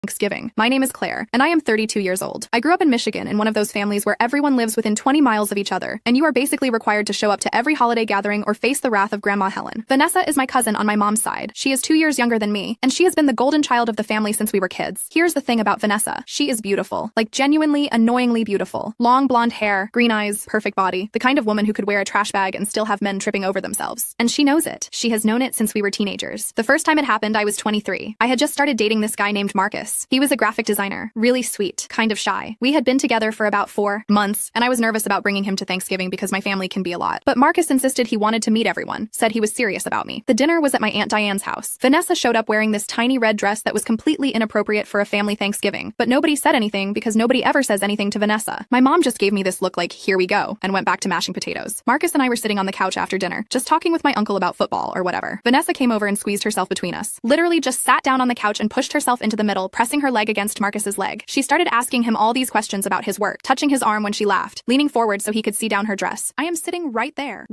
Thanksgiving. My name is Claire, and I am 32 years old. I grew up in Michigan in one of those families where everyone lives within 20 miles of each other, and you are basically required to show up to every holiday gathering or face the wrath of Grandma Helen. Vanessa is my cousin on my mom's side. She is 2 years younger than me, and she has been the golden child of the family since we were kids. Here's the thing about Vanessa. She is beautiful. Like genuinely, annoyingly beautiful. Long blonde hair, green eyes, perfect body. The kind of woman who could wear a trash bag and still have men tripping over themselves. And she knows it. She has known it since we were teenagers. The first time it happened, I was 23. I had just started dating this guy named Marcus. He was a graphic designer, really sweet, kind of shy. We had been together for about 4 months, and I was nervous about bringing him to Thanksgiving because my family can be a lot. But Marcus insisted he wanted to meet everyone, said he was serious about me. The dinner was at my Aunt Diane's house. Vanessa showed up wearing this tiny red dress that was completely inappropriate for a family Thanksgiving, but nobody said anything because nobody ever says anything to Vanessa. My mom just gave me this look like, here we go, and went back to mashing potatoes. Marcus and I were sitting on the couch after dinner, just talking with my uncle about football or whatever. Vanessa came over and squeezed herself between us. Literally just sat down on the couch and pushed herself into the middle, pressing her leg against Marcus's leg. She started asking him all these questions about his work, touching his arm when she laughed, leaning forward so he could see down her dress. I am sitting right there,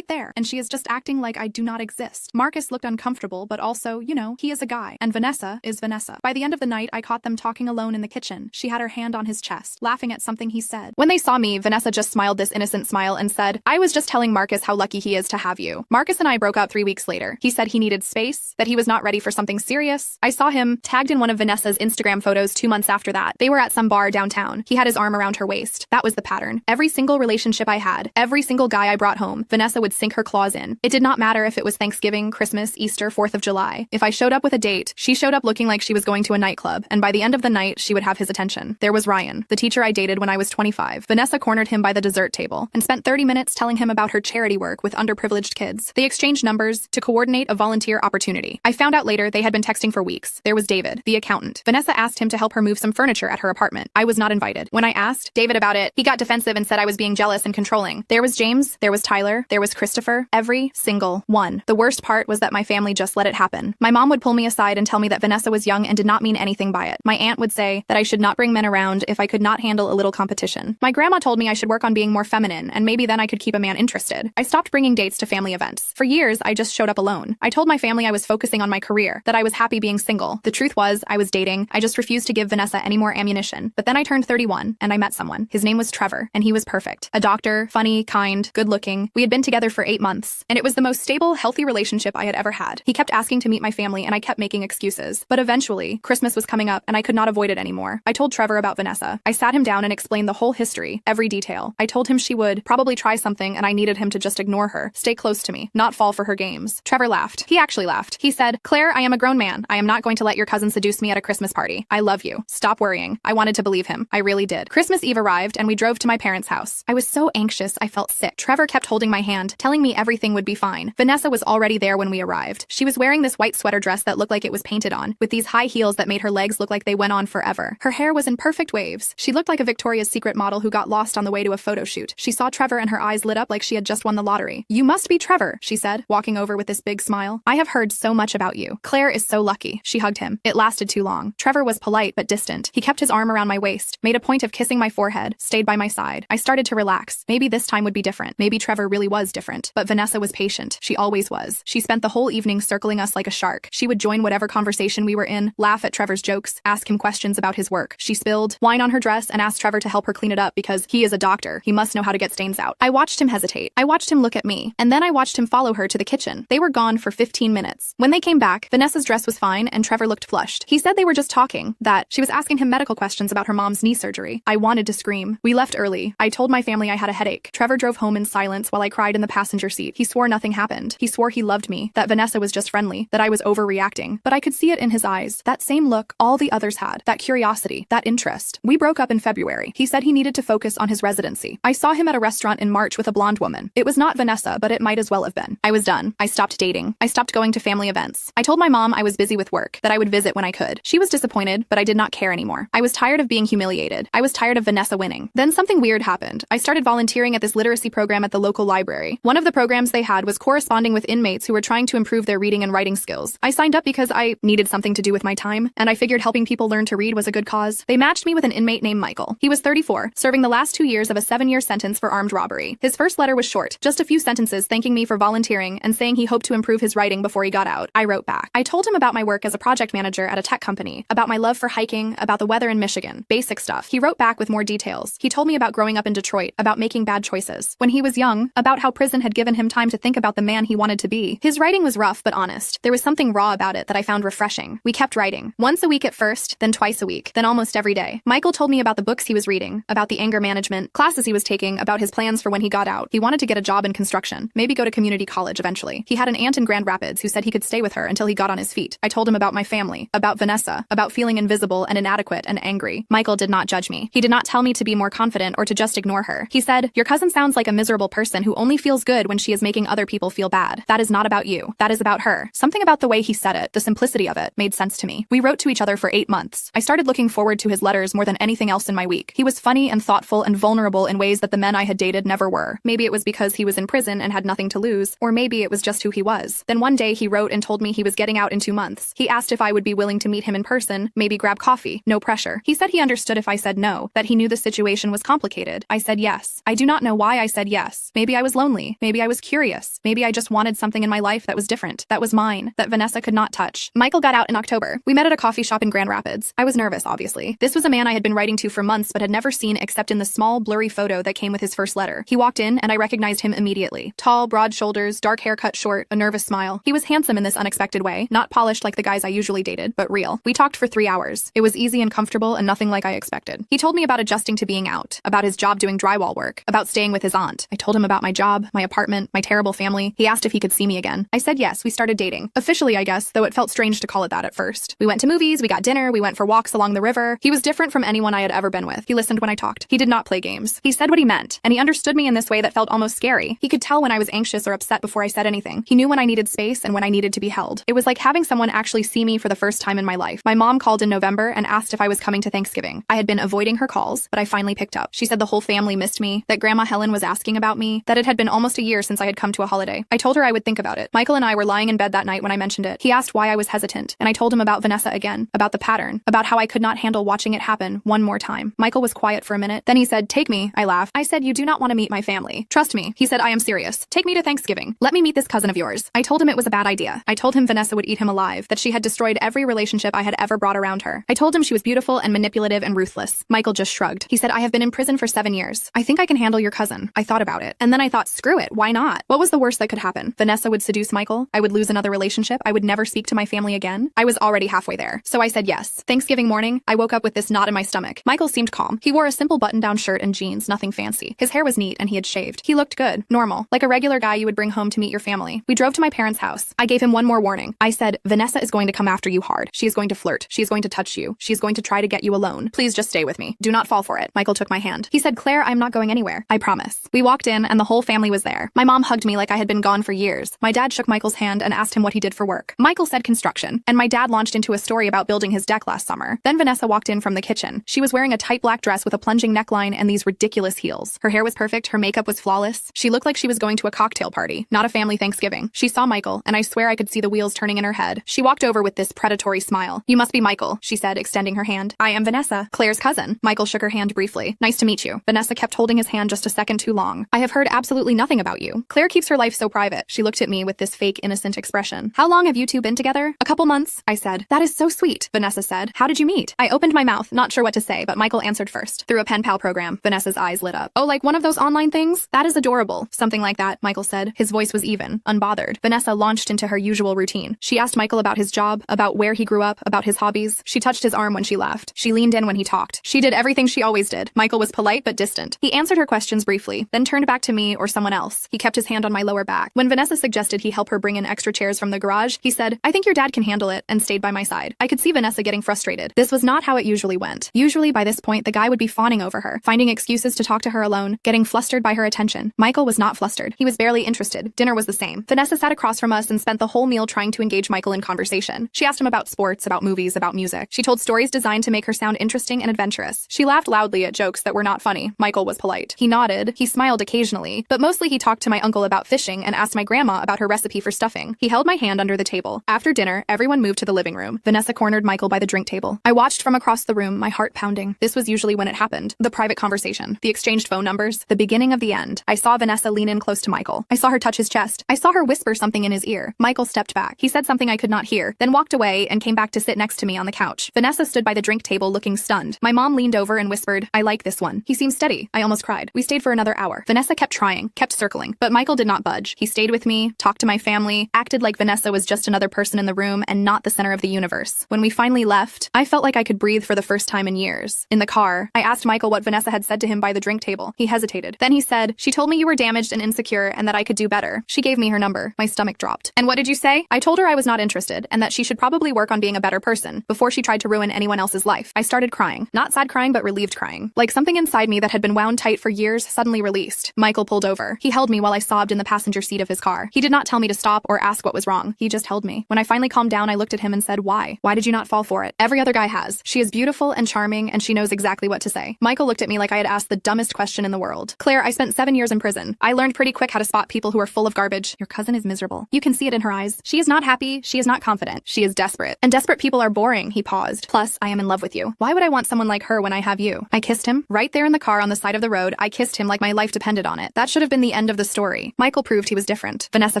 and she is just acting like I do not exist. Marcus looked uncomfortable, but also, you know, he is a guy, and Vanessa is Vanessa. By the end of the night, I caught them talking alone in the kitchen. She had her hand on his chest, laughing at something he said. When they saw me, Vanessa just smiled this innocent smile and said, I was just telling Marcus how lucky he is to have you. Marcus and I broke up 3 weeks later. He said he needed space, that he was not ready for something serious. I saw him tagged in one of Vanessa's Instagram photos 2 months after that. They were at some bar downtown. He had his arm around her waist. That was the pattern. Every single relationship I had, every single guy I brought home, Vanessa would sink her claws in. It did not matter if it was Thanksgiving, Christmas, Easter, 4th of July. If I showed up with a date, she showed up looking like she was going to a nightclub, and by the end of the night, she would have his attention. There was Ryan, the teacher I dated when I was 25. Vanessa cornered him by the dessert table and spent 30 minutes telling him about her charity work with underprivileged kids. They exchanged numbers to coordinate a volunteer opportunity. I found out later they had been texting for weeks. There was David, the accountant. Vanessa asked him to help her move some furniture at her apartment. I was not invited. When I asked David about it, he got defensive and said I was being jealous and controlling. There was James, there was Tyler, there was Christopher, every single one. The worst part was that my family just let it happen. My mom would pull me aside and tell me that Vanessa was young and did not mean anything by it. My aunt would say that I should not bring men around if I could not handle a little competition. My grandma told me I should work on being more feminine, and maybe then I could keep a man interested. I stopped bringing dates to family events. For years, I just showed up alone. I told my family I was focusing on my career, that I was happy being single. The truth was, I was dating. I just refused to give Vanessa any more ammunition. But then I turned 31, and I met someone. His name was Trevor, and he was perfect. A doctor, funny, kind, good-looking. We had been together for 8 months, and it was the most stable, healthy relationship I had ever had. He kept asking to meet my family, and I kept making excuses. But eventually, Christmas was coming up, and I could not avoid it anymore. I told Trevor about Vanessa. I sat him down and explained the whole history, every detail. I told him she would probably try something, and I needed him to just ignore her, stay close to me, not fall for her games. Trevor laughed. He actually laughed. He said, Claire, I am a grown man. I am not going to let your cousin seduce me at a Christmas party. I love you. Stop worrying. I wanted to believe him. I really did. Christmas Eve arrived, and we drove to my parents' house. I was so anxious, I felt sick. Trevor kept holding my hand, telling me everything would be fine. Vanessa was already there when we arrived. She was wearing this white sweater dress that looked like it was painted on, with these high heels that made her legs look like they went on forever. Her hair was in perfect waves. She looked like a Victoria's Secret model who got lost on the way to a photo shoot. She saw Trevor and her eyes lit up like she had just won the lottery. You must be Trevor, she said, walking over with this big smile. I have heard so much about you. Claire is so lucky. She hugged him. It lasted too long. Trevor was polite but distant. He kept his arm around my waist, made a point of kissing my forehead, stayed by my side. I started to relax. Maybe this time would be different. Maybe Trevor really was different. But Vanessa was patient. She always was. She spent the whole evening circling us like a shark. She would join whatever conversation we were in, laugh at Trevor's jokes, ask him questions about his work. She spilled wine on her dress and asked Trevor to help her clean it up because he is a doctor. He must know how to get stains out. I watched him hesitate. I watched him look at me. And then I watched him follow her to the kitchen. They were gone for 15 minutes. When they came back, Vanessa's dress was fine and Trevor looked flushed. He said they were just talking, that she was asking him medical questions about her mom's knee surgery. I wanted to scream. We left early. I told my family I had a headache. Trevor drove home in silence while I cried in the passenger seat. He swore nothing happened. He swore he loved me, that Vanessa was just friendly, that I was overreacting. But I could see it in his eyes. That same look all the others had. That curiosity. That interest. We broke up in February. He said he needed to focus on his residency. I saw him at a restaurant in March with a blonde woman. It was not Vanessa, but it might as well have been. I was done. I stopped dating. I stopped going to family events. I told my mom I was busy with work, that I would visit when I could. She was disappointed, but I did not care anymore. I was tired of being humiliated. I was tired of Vanessa winning. Then something weird happened. I started volunteering at this literacy program at the local library. One of the programs they had was corresponding with inmates who were trying to improve their reading and writing skills. I signed up because I needed something to do with my time, and I figured helping people learn to read was a good cause. They matched me with an inmate named Michael. He was 34, serving the last 2 years of a 7-year sentence for armed robbery. His first letter was short, just a few sentences thanking me for volunteering and saying he hoped to improve his writing before he got out. I wrote back. I told him about my work as a project manager at a tech company, about about my love for hiking, about the weather in Michigan, basic stuff. He wrote back with more details. He told me about growing up in Detroit, about making bad choices when he was young, about how prison had given him time to think about the man he wanted to be. His writing was rough but honest. There was something raw about it that I found refreshing. We kept writing. Once a week at first, then twice a week, then almost every day. Michael told me about the books he was reading, about the anger management classes he was taking, about his plans for when he got out. He wanted to get a job in construction, maybe go to community college eventually. He had an aunt in Grand Rapids who said he could stay with her until he got on his feet. I told him about my family, about Vanessa, about feeling invisible and inadequate and angry. Michael did not judge me. He did not tell me to be more confident or to just ignore her. He said, "Your cousin sounds like a miserable person who only feels good when she is making other people feel bad. That is not about you. That is about her." Something about the way he said it, the simplicity of it, made sense to me. We wrote to each other for 8 months. I started looking forward to his letters more than anything else in my week. He was funny and thoughtful and vulnerable in ways that the men I had dated never were. Maybe it was because he was in prison and had nothing to lose, or maybe it was just who he was. Then one day he wrote and told me he was getting out in 2 months. He asked if I would be willing to meet him in person, maybe grab coffee. No pressure. He said he understood if I said no, that he knew the situation was complicated. I said yes. I do not know why I said yes. Maybe I was lonely. Maybe I was curious. Maybe I just wanted something in my life that was different, that was mine, that Vanessa could not touch. Michael got out in October. We met at a coffee shop in Grand Rapids. I was nervous, obviously. This was a man I had been writing to for months but had never seen except in the small, blurry photo that came with his first letter. He walked in and I recognized him immediately. Tall, broad shoulders, dark hair cut short, a nervous smile. He was handsome in this unexpected way, not polished like the guys I usually dated, but real. We talked for 3 hours. It was easy and comfortable and nothing like I expected. He told me about adjusting to being out, about his job doing drywall work, about staying with his aunt. I told him about my job, my apartment, my terrible family. He asked if he could see me again. I said yes. We started dating. Officially, I guess, though it felt strange to call it that at first. We went to movies, we got dinner, we went for walks along the river. He was different from anyone I had ever been with. He listened when I talked. He did not play games. He said what he meant, and he understood me in this way that felt almost scary. He could tell when I was anxious or upset before I said anything. He knew when I needed space and when I needed to be held. It was like having someone actually see me for the first time in my life. My mom called in November and asked if I was coming to Thanksgiving. I had been avoiding her calls, but I finally picked up. She said the whole family missed me, that Grandma Helen was asking about me, that it had been almost a year since I had come to a holiday. I told her I would think about it. Michael and I were lying in bed that night when I mentioned it. He asked why I was hesitant, and I told him about Vanessa again, about the pattern, about how I could not handle watching it happen one more time. Michael was quiet for a minute. Then he said, "Take me." I laughed. I said, "You do not want to meet my family. Trust me." He said, "I am serious. Take me to Thanksgiving. Let me meet this cousin of yours." I told him it was a bad idea. I told him Vanessa would eat him alive, that she had destroyed every relationship I had ever brought around her. I told him she was beautiful and manipulative and ruthless. Michael just shrugged. He said, "I have been in prison for 7 years. I think I can handle your cousin." I thought about it. And then I thought, screw it. Why not? What was the worst that could happen? Vanessa would seduce Michael. I would lose another relationship. I would never speak to my family again. I was already halfway there. So I said yes. Thanksgiving morning, I woke up with this knot in my stomach. Michael seemed calm. He wore a simple button-down shirt and jeans, nothing fancy. His hair was neat and he had shaved. He looked good, normal, like a regular guy you would bring home to meet your family. We drove to my parents' house. I gave him one more warning. I said, "Vanessa is going to come after you hard. She is going to flirt. She is going to touch you. She is going to try to get you alone. Please just stay with me. Do not fall for it." Michael took my hand. He said, "Claire, I'm not going anywhere. I promise." We walked in and the whole family was there. My mom hugged me like I had been gone for years. My dad shook Michael's hand and asked him what he did for work. Michael said construction, and my dad launched into a story about building his deck last summer. Then Vanessa walked in from the kitchen. She was wearing a tight black dress with a plunging neckline and these ridiculous heels. Her hair was perfect. Her makeup was flawless. She looked like she was going to a cocktail party, not a family Thanksgiving. She saw Michael, and I swear I could see the wheels turning in her head. She walked over with this predatory smile. "You must be Michael," she said, extending her hand. "I am Vanessa, Claire's cousin." Michael shook her hand briefly. "Nice to meet you." Vanessa kept holding his hand just a second too long. "I have heard absolutely nothing about you. Claire keeps her life so private." She looked at me with this fake, innocent expression. "How long have you two been together?" "A couple months," I said. "That is so sweet," Vanessa said. "How did you meet?" I opened my mouth, not sure what to say, but Michael answered first. "Through a pen pal program." Vanessa's eyes lit up. "Oh, like one of those online things? That is adorable." "Something like that," Michael said. His voice was even, unbothered. Vanessa launched into her usual routine. She asked Michael about his job, about where he grew up, about his hobbies. She touched his arm when she laughed. She leaned in when he talked. She did everything she always did. Michael was polite but distant. He answered her questions briefly, then turned back to me or someone else. He kept his hand on my lower back. When Vanessa suggested he help her bring in extra chairs from the garage, he said, "I think your dad can handle it," and stayed by my side. I could see Vanessa getting frustrated. This was not how it usually went. Usually by this point, the guy would be fawning over her, finding excuses to talk to her alone, getting flustered by her attention. Michael was not flustered. He was barely interested. Dinner was the same. Vanessa sat across from us and spent the whole meal trying to engage Michael in conversation. She asked him about sports, about movies, about music. She told stories designed to make her sound interesting and adventurous. She laughed loudly at jokes that were not funny. Michael was polite. He nodded. He smiled occasionally, but mostly he talked to my uncle about fishing and asked my grandma about her recipe for stuffing. He held my hand under the table. After dinner, everyone moved to the living room. Vanessa cornered Michael by the drink table. I watched from across the room, my heart pounding. This was usually when it happened. The private conversation, the exchanged phone numbers, the beginning of the end. I saw Vanessa lean in close to Michael. I saw her touch his chest. I saw her whisper something in his ear. Michael stepped back. He said something I could not hear, then walked away and came back to sit next to me me on the couch. Vanessa stood by the drink table looking stunned. My mom leaned over and whispered, "I like this one. He seems steady." I almost cried. We stayed for another hour. Vanessa kept trying, kept circling, but Michael did not budge. He stayed with me, talked to my family, acted like Vanessa was just another person in the room and not the center of the universe. When we finally left, I felt like I could breathe for the first time in years. In the car, I asked Michael what Vanessa had said to him by the drink table. He hesitated. Then he said, "She told me you were damaged and insecure and that I could do better. She gave me her number." My stomach dropped. "And what did you say?" I told her I was not interested and that she should probably work on being a better person before she tried to ruin anyone else's life. I started crying. Not sad crying, but relieved crying. Like something inside me that had been wound tight for years suddenly released. Michael pulled over. He held me while I sobbed in the passenger seat of his car. He did not tell me to stop or ask what was wrong. He just held me. When I finally calmed down, I looked at him and said, "Why? Why did you not fall for it? Every other guy has. She is beautiful and charming and she knows exactly what to say." Michael looked at me like I had asked the dumbest question in the world. "Claire, I spent 7 years in prison. I learned pretty quick how to spot people who are full of garbage. Your cousin is miserable. You can see it in her eyes. She is not happy. She is not confident. She is desperate. And desperate people are boring." He paused. "Plus, I am in love with you. Why would I want someone like her when I have you?" I kissed him. Right there in the car on the side of the road, I kissed him like my life depended on it. That should have been the end of the story. Michael proved he was different. Vanessa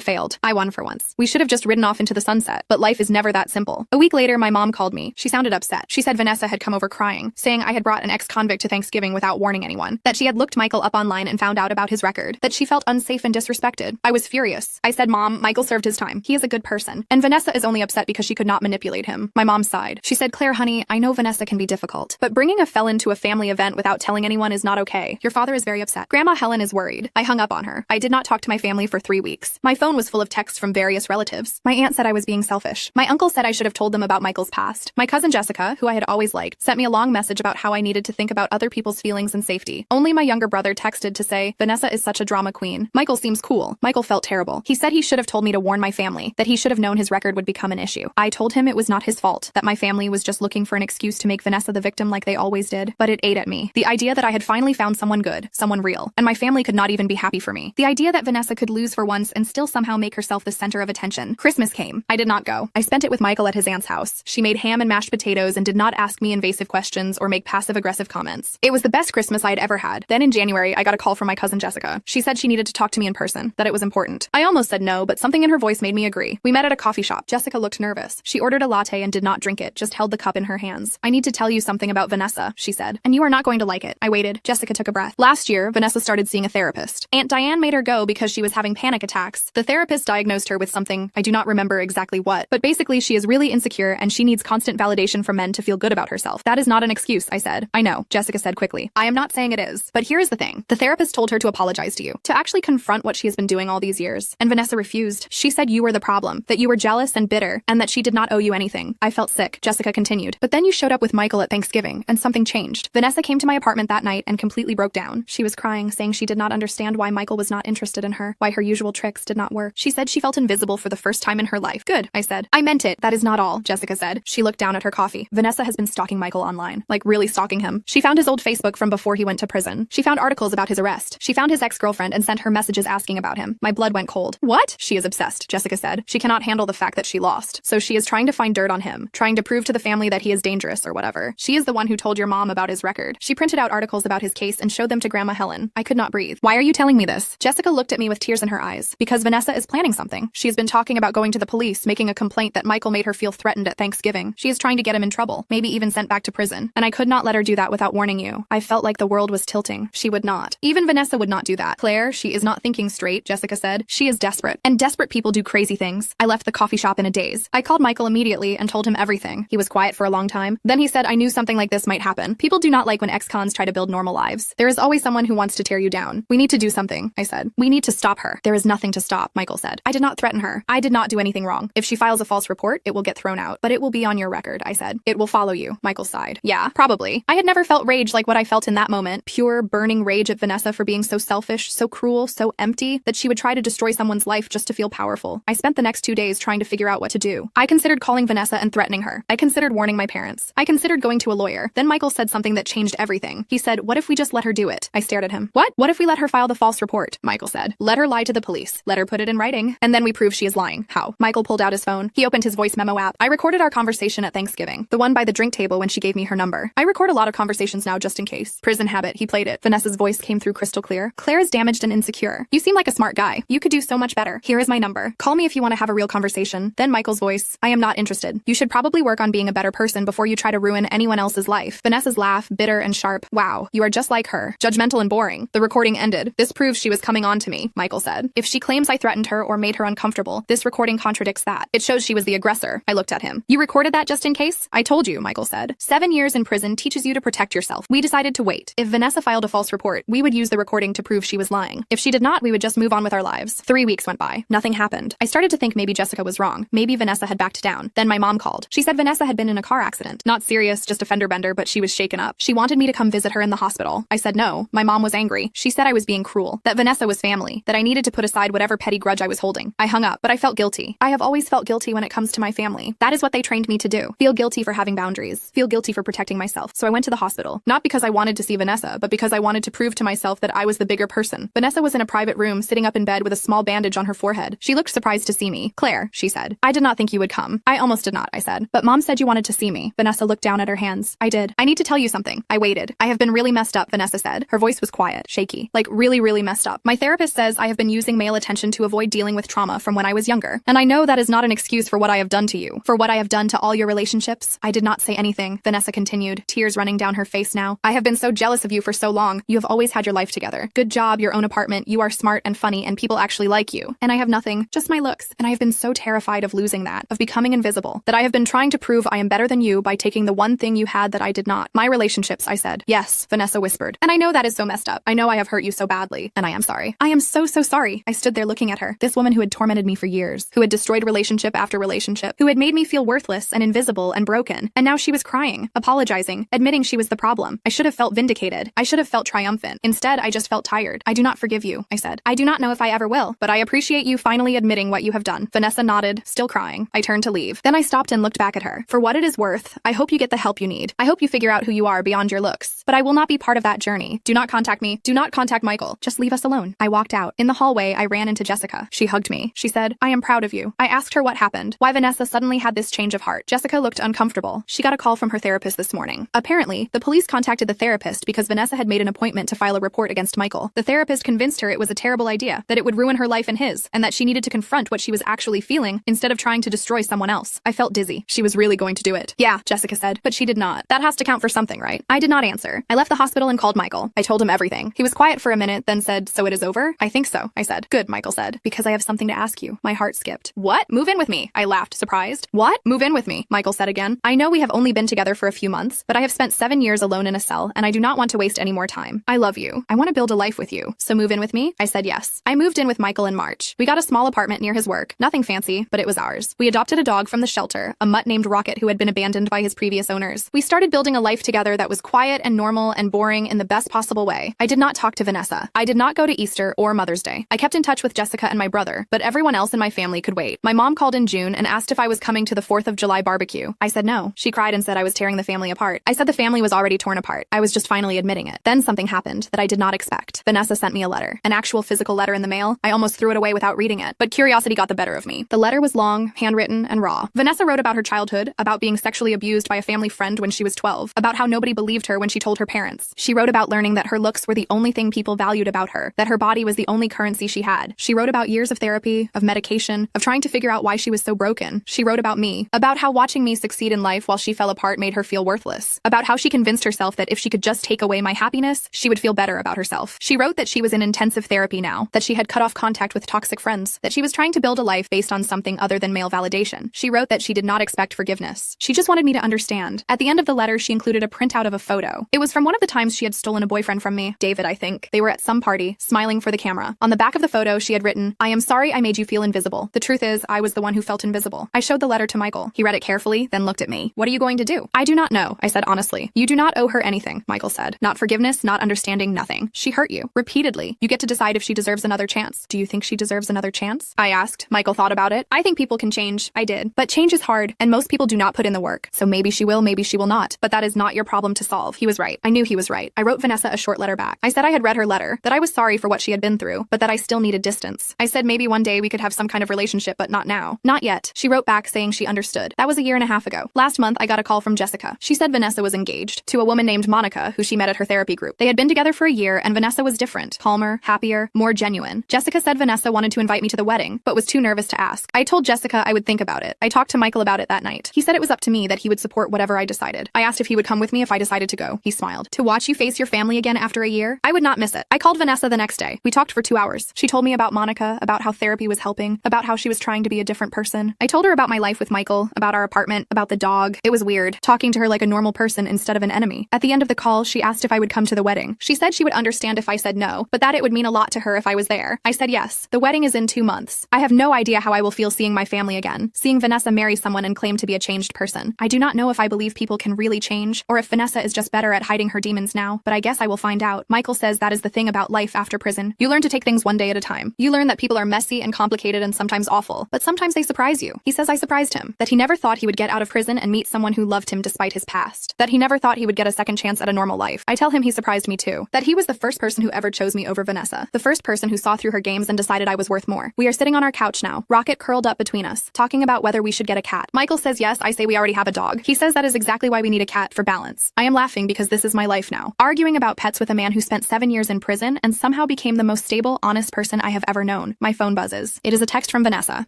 failed. I won for once. We should have just ridden off into the sunset. But life is never that simple. A week later, my mom called me. She sounded upset. She said Vanessa had come over crying, saying I had brought an ex-convict to Thanksgiving without warning anyone, that she had looked Michael up online and found out about his record, that she felt unsafe and disrespected. I was furious. I said, "Mom, Michael served his time. He is a good person. And Vanessa is only upset because she could not manipulate him." My mom sighed. She said, "Claire, honey, I know Vanessa can be difficult, but bringing a felon to a family event without telling anyone is not okay. Your father is very upset. Grandma Helen is worried." I hung up on her. I did not talk to my family for 3 weeks. My phone was full of texts from various relatives. My aunt said I was being selfish. My uncle said I should have told them about Michael's past. My cousin Jessica, who I had always liked, sent me a long message about how I needed to think about other people's feelings and safety. Only my younger brother texted to say, "Vanessa is such a drama queen. Michael seems cool." Michael felt terrible. He said he should have told me to warn my family, that he should have known his record would become an issue. I told him it was not his fault, that my family was just looking for an excuse to make Vanessa the victim like they always did. But it ate at me. The idea that I had finally found someone good, someone real, and my family could not even be happy for me. The idea that Vanessa could lose for once and still somehow make herself the center of attention. Christmas came. I did not go. I spent it with Michael at his aunt's house. She made ham and mashed potatoes and did not ask me invasive questions or make passive-aggressive comments. It was the best Christmas I had ever had. Then in January, I got a call from my cousin Jessica. She said she needed to talk to me in person, that it was important. I almost said no, but something in her voice made me agree. We met at a coffee shop. Jessica looked nervous. She ordered a latte and did not drink it, just held the cup in her hands. "I need to tell you something about Vanessa," she said, "and you are not going to like it." I waited. Jessica took a breath. "Last year, Vanessa started seeing a therapist. Aunt Diane made her go because she was having panic attacks. The therapist diagnosed her with something, I do not remember exactly what, but basically she is really insecure and she needs constant validation from men to feel good about herself." "That is not an excuse," I said. "I know," Jessica said quickly. "I am not saying it is. But here is the thing. The therapist told her to apologize to you, to actually confront what she has been doing all these years. And Vanessa refused. She said you were the problem, that you were jealous and bitter, and that she did not owe you anything." I felt sick. Jessica continued. "But then you showed up with Michael at Thanksgiving, and something changed. Vanessa came to my apartment that night and completely broke down. She was crying, saying she did not understand why Michael was not interested in her, why her usual tricks did not work. She said she felt invisible for the first time in her life." "Good," I said. "I meant it. That is not all," Jessica said. She looked down at her coffee. "Vanessa has been stalking Michael online. Like really stalking him. She found his old Facebook from before he went to prison. She found articles about his arrest. She found his ex-girlfriend and sent her messages asking about him." My blood went cold. "What?" "She is obsessed," Jessica said. "She cannot handle the fact that she lost. So she is trying to find dirt on him, trying to prove to the family that he is dangerous or whatever. She is the one who told your mom about his record. She printed out articles about his case and showed them to Grandma Helen." I could not breathe. "Why are you telling me this?" Jessica looked at me with tears in her eyes. "Because Vanessa is planning something. She has been talking about going to the police, making a complaint that Michael made her feel threatened at Thanksgiving. She is trying to get him in trouble, maybe even sent back to prison. And I could not let her do that without warning you." I felt like the world was tilting. She would not. Even Vanessa would not do that. "Claire, she is not thinking straight," Jessica said. "She is desperate. And desperate people do crazy things." I left the coffee shop in a daze. I called Michael immediately and told him everything. He was quiet for a long time. Then he said, "I knew something like this might happen. People do not like when ex-cons try to build normal lives. There is always someone who wants to tear you down. We need to do something," I said. "We need to stop her." "There is nothing to stop," Michael said. "I did not threaten her. I did not do anything wrong. If she files a false report, it will get thrown out. But it will be on your record," I said. "It will follow you," Michael sighed. "Yeah, probably." I had never felt rage like what I felt in that moment. Pure, burning rage at Vanessa for being so selfish, so cruel, so empty, that she would try to destroy someone's life just to feel powerful. I spent the next 2 days trying to figure out what to do. I considered calling Vanessa and threatening her. I considered warning my parents. I considered going to a lawyer. Then Michael said something that changed everything. He said, "What if we just let her do it?" I stared at him. "What? What if we let her file the false report?" Michael said. "Let her lie to the police. Let her put it in writing. And then we prove she is lying." "How?" Michael pulled out his phone. He opened his voice memo app. I recorded our conversation at Thanksgiving. The one by the drink table when she gave me her number. I record a lot of conversations now just in case. Prison habit. He played it. Vanessa's voice came through crystal clear. "Claire is damaged and insecure. You seem like a smart guy. You could do so much better. Here is my number. Call me if you want to have a real conversation." Then Michael's voice. "I am not interested. You should probably work on being a better person before you try to ruin anyone else's life. Vanessa's laugh, bitter and sharp. Wow, you are just like her. Judgmental and boring. The recording ended. This proves she was coming on to me, Michael said. If she claims I threatened her or made her uncomfortable, this recording contradicts that. It shows she was the aggressor. I looked at him. You recorded that just in case? I told you, Michael said. 7 years in prison teaches you to protect yourself. We decided to wait. If Vanessa filed a false report, we would use the recording to prove she was lying. If she did not, we would just move on with our lives. 3 weeks went by. Nothing happened. I started to think maybe Jessica was wrong. Maybe Vanessa had backed down. Then my mom called. She said Vanessa had been in a car accident. Not serious, just a fender bender, but she was shaken up. She wanted me to come visit her in the hospital. I said no. My mom was angry. She said I was being cruel, that Vanessa was family, that I needed to put aside whatever petty grudge I was holding. I hung up, but I felt guilty. I have always felt guilty when it comes to my family. That is what they trained me to do. Feel guilty for having boundaries. Feel guilty for protecting myself. So I went to the hospital. Not because I wanted to see Vanessa, but because I wanted to prove to myself that I was the bigger person. Vanessa was in a private room, sitting up in bed with a small bandage on her forehead. She looked surprised to see me. Claire, she said. I did not think you would come. I almost did not, I said. But Mom said you wanted to see me. Vanessa looked down at her hands. I did. I need to tell you something. I waited. I have been really messed up, Vanessa said. Her voice was quiet, shaky. Like really messed up. My therapist says I have been using male attention to avoid dealing with trauma from when I was younger. And I know that is not an excuse for what I have done to you. For what I have done to all your relationships. I did not say anything, Vanessa continued, tears running down her face now. I have been so jealous of you for so long. You have always had your life together. Good job, your own apartment. You are smart and funny and people actually like you. And I have nothing, just my looks. And I have been so terrified of losing that, of becoming invisible, that I have been trying to prove I am better than you by taking the one thing you had that I did not. My relationships, I said. Yes, Vanessa whispered. And I know that is so messed up. I know I have hurt you so badly. And I am sorry. I am so sorry. I stood there looking at her. This woman who had tormented me for years, who had destroyed relationship after relationship, who had made me feel worthless and invisible and broken. And now she was crying, apologizing, admitting she was the problem. I should have felt vindicated. I should have felt triumphant. Instead, I just felt tired. I do not forgive you, I said. I do not know if I ever will, but I appreciate you finally admitting what you have done. Vanessa nodded, still crying. I turned to leave. Then I stopped and looked back at her. For what it is worth, I hope you get the help you need. I hope you figure out who you are beyond your looks. But I will not be part of that journey. Do not contact me. Do not contact Michael. Just leave us alone. I walked out. In the hallway, I ran into Jessica. She hugged me. She said, I am proud of you. I asked her what happened, why Vanessa suddenly had this change of heart. Jessica looked uncomfortable. She got a call from her therapist this morning. Apparently, the police contacted the therapist because Vanessa had made an appointment to file a report against Michael. The therapist convinced her it was a terrible idea, that it would ruin her life and his, and that she needed to confront what she was actually feeling instead of trying to destroy someone else. I felt dizzy. She was really going to do it. Yeah, Jessica said, but she did not. That has to count for something, right? I did not answer. I left the hospital and called Michael. I told him everything. He was quiet for a minute, then said, so it is over? I think so, I said. Good, Michael said, because I have something to ask you. My heart skipped. What? Move in with me. I laughed, surprised. What? Move in with me, Michael said again. I know we have only been together for a few months, but I have spent 7 years alone in a cell, and I do not want to waste any more time. I love you. I want to build a life with you. So move in with me? I said yes. I moved in with Michael in March. We got a small apartment near his work. Nothing fancy, but it was ours. We adopted a dog from the shelter, a mutt named Rocket who had been abandoned by his previous owners. We started building a life together that was quiet and normal and boring in the best possible way. I did not talk to Vanessa. I did not go to Easter or Mother's Day. I kept in touch with Jessica and my brother, but everyone else in my family could wait. My mom called in June and asked if I was coming to the 4th of July barbecue. I said no. She cried and said I was tearing the family apart. I said the family was already torn apart. I was just finally admitting it. Then something happened that I did not expect. Vanessa sent me a letter. An actual physical letter in the mail. I almost threw it away without reading it, but curiosity got the better of me. The letter was long, handwritten, and raw. Vanessa wrote about her childhood, about being sexually abused by a family friend when she was 12, about how nobody believed her when she told her parents. She wrote about learning that her looks were the only thing people valued about her, that her body was the only currency she had. She wrote about years of therapy, of medication, of trying to figure out why she was so broken. She wrote about me, about how watching me succeed in life while she fell apart made her feel worthless, about how she convinced herself that if she could just take away my happiness, she would feel better about herself. She wrote that she was in intensive therapy now, that she had cut off contact with toxic friends, that she was trying to build a life based on something other than male validation. She wrote that she did not expect forgiveness. She just wanted me to understand. At the end of the letter, she included a printout of a photo. It was from one of the times she had stolen a boyfriend from me, David, I think. They were at some party, smiling for the camera. On the back of the photo, she had written, I am sorry I made you feel invisible. The truth is, I was the one who felt invisible. I showed the letter to Michael. He read it carefully, then looked at me. What are you going to do? I do not know, I said honestly. You do not owe her anything, Michael said. Not forgiveness, not understanding, nothing. She hurt you. Repeatedly. You get to decide if she deserves another chance. Do you think she deserves another chance? I asked. Michael thought about it. I think people can change. I did. But change is hard, and most people do not put in the work. So maybe she will, maybe she will not. But that is not your problem to solve. He was right. I knew he was right. I wrote Vanessa a short letter back. I said I had read her letter, that I was sorry for what she had been through, but that I still needed distance. I said maybe one day we could have some kind of relationship, but not now. Not yet. She wrote back saying she understood. That was a 1.5 years ago. Last month, I got a call from Jessica. She said Vanessa was engaged to a woman named Monica, who she met at her therapy group. They had been together for a year, and Vanessa was different, calmer, happier, more genuine. Jessica said Vanessa wanted to invite me to the wedding, but was too nervous to ask. I told Jessica I would think about it. I talked to Michael about it that night. night. He said it was up to me, that he would support whatever I decided. I asked if he would come with me if I decided to go. He smiled. To watch you face your family again after a year? I would not miss it. I called Vanessa the next day. We talked for 2 hours. She told me about Monica, about how therapy was helping, about how she was trying to be a different person. I told her about my life with Michael, about our apartment, about the dog. It was weird, talking to her like a normal person instead of an enemy. At the end of the call, she asked if I would come to the wedding. She said she would understand if I said no, but that it would mean a lot to her if I was there. I said yes. The wedding is in 2 months. I have no idea how I will feel seeing my family again, seeing Vanessa marry someone and claim to be a changed person. I do not know if I believe people can really change, or if Vanessa is just better at hiding her demons now, but I guess I will find out. Michael says that is the thing about life after prison. You learn to take things one day at a time. You learn that people are messy and complicated and sometimes awful, but sometimes they surprise you. He says I surprised him, that he never thought he would get out of prison and meet someone who loved him despite his past, that he never thought he would get a second chance at a normal life. I tell him he surprised me too, that he was the first person who ever chose me over Vanessa, the first person who saw through her games and decided I was worth more. We are sitting on our couch now, Rocket curled up between us, talking about whether we should get a cat. Michael says yes, I say we already have a dog. He says that is exactly why we need a cat, for balance. I am laughing because this is my life now. Arguing about pets with a man who spent 7 years in prison and somehow became the most stable, honest person I have ever known. My phone buzzes. It is a text from Vanessa.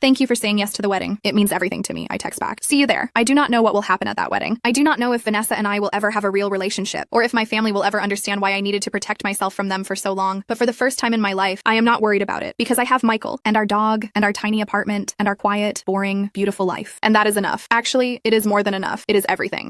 Thank you for saying yes to the wedding. It means everything to me, I text back. See you there. I do not know what will happen at that wedding. I do not know if Vanessa and I will ever have a real relationship, or if my family will ever understand why I needed to protect myself from them for so long. But for the first time in my life, I am not worried about it, because I have Michael, and our dog, and our tiny apartment, and our quiet, boring, beautiful life. And that is enough. Actually, it is more than enough. It is everything.